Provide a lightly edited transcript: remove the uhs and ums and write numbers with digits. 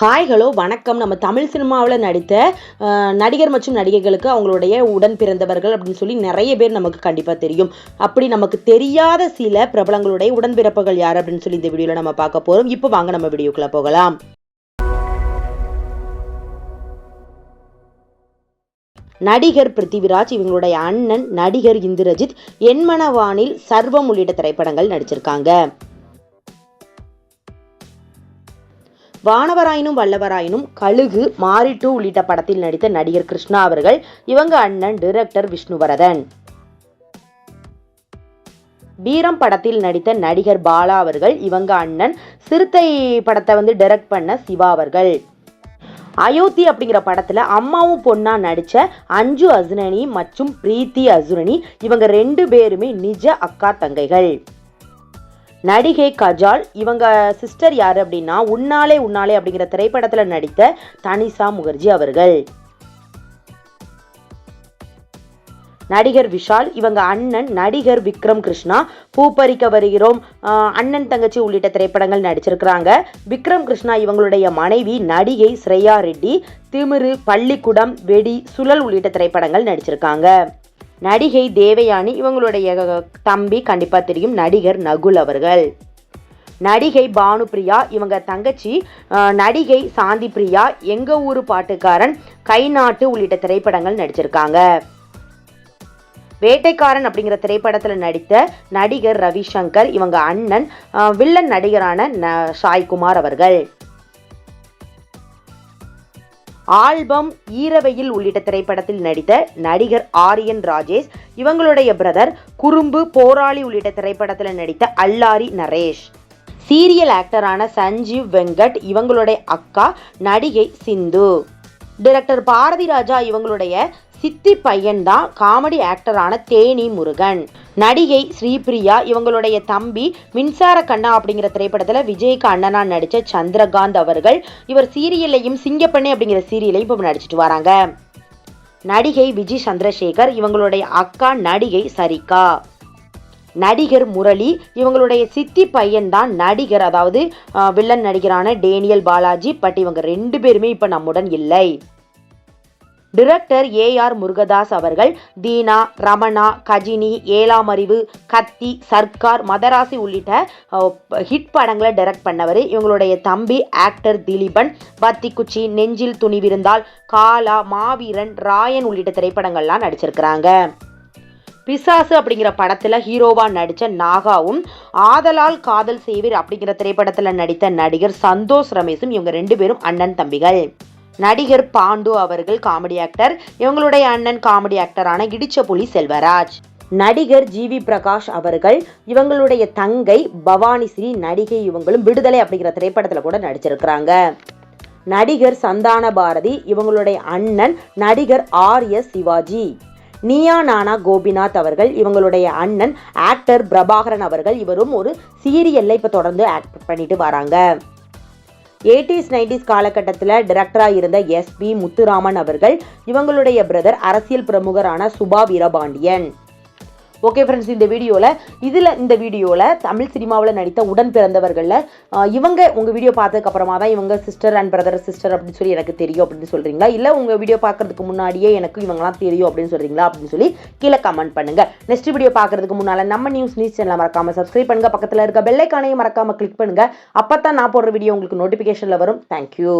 Hi hello வணக்கம். நம்ம தமிழ் சினிமாவில் நடித்த நடிகர் மற்றும் நடிகைகளுக்கு அவங்களுடைய உடன் பிறந்தவர்கள் அப்படின்னு சொல்லி நிறைய பேர் நமக்கு கண்டிப்பாக தெரியும். அப்படி நமக்கு தெரியாத சில பிரபலங்களுடைய உடன்பிறப்புகள் யார் அப்படின்னு சொல்லி இந்த வீடியோவில் நம்ம பார்க்க போகிறோம். இப்போ வாங்க நம்ம வீடியோக்குள்ளே போகலாம். நடிகர் பிருத்திவிராஜ், இவங்களுடைய அண்ணன் நடிகர் இந்திரஜித் என்மனவானில் சர்வம் உள்ளிட்ட திரைப்படங்கள் நடிச்சிருக்காங்க. வானவராயினும் வல்லவராயினும், கழுகு, மாரி 2 உள்ளிட்ட படத்தில் நடித்த நடிகர் கிருஷ்ணா அவர்கள் இவங்க அண்ணன் டைரக்டர் விஷ்ணுவர்தன். வீரம் படத்தில் நடித்த நடிகர் பாலா அவர்கள் இவங்க அண்ணன். சிறுத்தை படத்தை டைரக்ட் பண்ண சிவா அவர்கள். அயோத்தி அப்படிங்கிற படத்துல அம்மாவும் பொண்ணா நடிச்ச அஞ்சு அசுரணி மற்றும் பிரீத்தி அசுரணி இவங்க 2 பேருமே நிஜ அக்கா தங்கைகள். நடிகை கஜால், இவங்க சிஸ்டர் யாரு அப்படின்னா உன்னாலே உன்னாலே அப்படிங்கிற திரைப்படத்துல நடித்த தனிஷா முகர்ஜி அவர்கள். நடிகர் விஷால், இவங்க அண்ணன் நடிகர் விக்ரம் கிருஷ்ணா. பூப்பறிக்க வருகிறோம், அண்ணன் தங்கச்சி உள்ளிட்ட திரைப்படங்கள் நடிச்சிருக்கிறாங்க. விக்ரம் கிருஷ்ணா இவங்களுடைய மனைவி நடிகை ஸ்ரேயா ரெட்டி. திமிரு, பள்ளிக்கூடம், வெடி, சுழல் உள்ளிட்ட திரைப்படங்கள் நடிச்சிருக்காங்க. நடிகை தேவயானி, இவங்களுடைய தம்பி கண்டிப்பாக தெரியும் நடிகர் நகுல் அவர்கள். நடிகை பானுபிரியா, இவங்க தங்கச்சி நடிகை சாந்தி பிரியா. எங்க ஊரு பாட்டுக்காரன், கை நாட்டு உள்ளிட்ட திரைப்படங்கள் நடிச்சிருக்காங்க. வேட்டைக்காரன் அப்படிங்கிற திரைப்படத்தில் நடித்த நடிகர் ரவிசங்கர் இவங்க அண்ணன். வில்லன் நடிகரான சாய்குமார் அவர்கள். ஆல்பம், ஈரவெயில் உள்ளிட்ட திரைப்படத்தில் நடித்த நடிகர் ஆரியன் ராஜேஷ் இவங்களுடைய பிரதர். குறும்பு, போராளி உள்ளிட்ட திரைப்படத்தில் நடித்த அல்லாரி நரேஷ். சீரியல் ஆக்டரான சஞ்சீவ் வெங்கட் இவங்களுடைய அக்கா நடிகை சிந்து. டைரக்டர் பாரதி ராஜா இவங்களுடைய சித்தி பையன்தான் காமெடி ஆக்டரான தேனி முருகன். நடிகை ஸ்ரீபிரியா இவங்களுடைய தம்பி. மின்சார கண்ணா அப்படிங்கிற திரைப்படத்தில் விஜய்க்கு அண்ணனா நடித்த சந்திரகாந்த் அவர்கள். இவர் சீரியலையும் சிங்கப்பண்ணை அப்படிங்கிற சீரியலையும் இப்போ நடிச்சிட்டு வராங்க. நடிகை விஜய் சந்திரசேகர் இவங்களுடைய அக்கா நடிகை சரிகா. நடிகர் முரளி இவங்களுடைய சித்தி பையன்தான் நடிகர், அதாவது வில்லன் நடிகரான டேனியல் பாலாஜி. பட் இவங்க 2 பேருமே இப்போ நம்முடன் இல்லை. டைரக்டர் AR முருகதாஸ் அவர்கள் தீனா, ரமணா, கஜினி, ஏழாம் அறிவு, கத்தி, சர்க்கார், மதராசி உள்ளிட்ட ஹிட் படங்களை டைரக்ட் பண்ணவர். இவங்களுடைய தம்பி ஆக்டர் திலீபன். பத்திக்குச்சி, நெஞ்சில் துணிவிருந்தால், காலா, மாவீரன், ராயன் உள்ளிட்ட திரைப்படங்கள்லாம் நடிச்சிருக்கிறாங்க. பிசாசு அப்படிங்கிற படத்துல ஹீரோவா நடிச்ச நாகாவும், ஆதலால் காதல் செய்வீர் அப்படிங்கிற திரைப்படத்துல நடித்த நடிகர் சந்தோஷ் ரமேஷும் இவங்க 2 பேரும் அண்ணன் தம்பிகள். நடிகர் பாண்டு அவர்கள் காமெடி ஆக்டர். இவங்களுடைய அண்ணன் காமெடி ஆக்டரான இடிச்சபுலி செல்வராஜ். நடிகர் GV பிரகாஷ் அவர்கள் இவங்களுடைய தங்கை பவானிஸ்ரீ நடிகை. இவங்களும் விடுதலை அப்படிங்கிற திரைப்படத்துல கூட நடிச்சிருக்கிறாங்க. நடிகர் சந்தான பாரதி இவங்களுடைய அண்ணன் நடிகர் RS சிவாஜி. நீயா நானா கோபிநாத் அவர்கள் இவங்களுடைய அண்ணன் ஆக்டர் பிரபாகரன் அவர்கள். இவரும் ஒரு சீரியல்ல இப்ப தொடர்ந்து ஆக்ட் பண்ணிட்டு வராங்க. 80s 90s காலகட்டத்தில் டைரக்டராக இருந்த SP முத்துராமன் அவர்கள் இவங்களுடைய பிரதர் அரசியல் பிரமுகரான சுபா வீரபாண்டியன். ஓகே ஃப்ரெண்ட்ஸ், இந்த வீடியோவில் தமிழ் சினிமாவில் நடித்த உடன் பிறந்தவர்களில் இவங்க உங்கள் வீடியோ பார்த்ததுக்கப்புறமா தான் இவங்க சிஸ்டர் அண்ட் பிரதர் சிஸ்டர் அப்படின்னு சொல்லி எனக்கு தெரியும் அப்படின்னு சொல்கிறீங்களா, இல்லை உங்கள் வீடியோ பார்க்குறதுக்கு முன்னாடியே எனக்கு இவங்களாம் தெரியும் அப்படின்னு சொல்கிறீங்களா அப்படின்னு சொல்லி கீழே கமெண்ட் பண்ணுங்கள். நெக்ஸ்ட் வீடியோ பார்க்குறதுக்கு முன்னால் நம்ம நியூஸ் சேனலை மறக்காமல் சப்ஸ்கிரைப் பண்ணுங்கள். பக்கத்தில் இருக்க பெல் ஐகானையும் மறக்காமல் கிளிக் பண்ணுங்கள். அப்போ தான் நான் போடுற வீடியோ உங்களுக்கு நோட்டிஃபிகேஷனில் வரும். தேங்க்யூ.